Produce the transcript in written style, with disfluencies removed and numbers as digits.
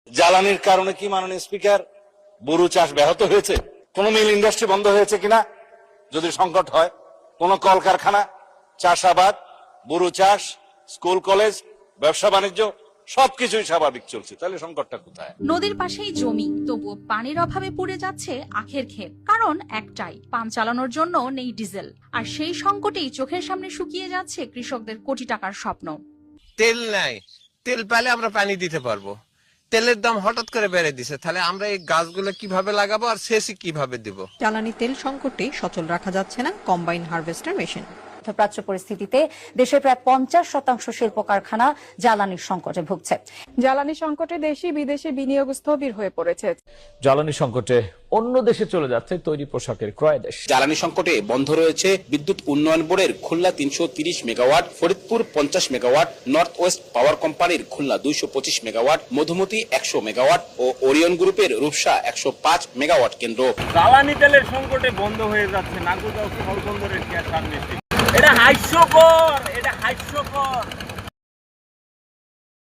জ্বালানির কারণে কি মাননীয় স্পিকার বোরো চাষ ব্যাহত হয়েছে? কোন মিল ইন্ডাস্ট্রি বন্ধ হয়েছে কিনা যদি সংকট হয়? কোন কলকারখানা, চাষাবাদ, বোরো চাষ, স্কুল কলেজ, ব্যবসা বাণিজ্য সবকিছুই স্বাভাবিক চলছে, তাহলে সংকটটা কোথায়? নদীর পাশেই জমি, তবুও পানির অভাবে পুড়ে যাচ্ছে আখের ক্ষেত। কারণ একটাই, পাম্প চালানোর জন্য নেই ডিজেল। আর সেই সংকটেই চোখের সামনে শুকিয়ে যাচ্ছে কৃষকদের কোটি টাকার স্বপ্ন। তেল নাই, তেল পেলে আমরা পানি দিতে পারবো। তেলের দাম হঠাৎ করে বেড়ে দিছে, তাহলে আমরা এই গাছগুলো কিভাবে লাগাবো আর সেচই কিভাবে দিব? জ্বালানি তেল সংকটে সচল রাখা যাচ্ছে না কম্বাইন হারভেস্টার মেশিন। মধ্যপ্রাচ্য পরিস্থিতিতে দেশের প্রায় 50% শিল্প কারখানা জ্বালানির সংকটে ভুগছে। জ্বালানি সংকটে দেশি বিদেশি বিনিয়োগ স্থবির হয়ে পড়েছে। জ্বালানি সংকটে অন্য দেশে চলে যাচ্ছে তৈরি পোশাকের ক্রয় দেশ। জ্বালানি সংকটে বন্ধ রয়েছে বিদ্যুৎ উন্নয়ন বোর্ডের Khulna 330 megawatt, Faridpur 50 megawatt, north West পাওয়ার কোম্পানির খুলনা 225 মেগাওয়াট, মধুমতি 100 মেগাওয়াট ও ওরিয়ন গ্রুপের রূপসা 105 মেগাওয়াট কেন্দ্র। জ্বালানি তেলের সংকটে বন্ধ হয়ে যাচ্ছে নাগরদহ স্থলবন্দরের গ্যাস টার্মিনাল। এটা হাস্যকর।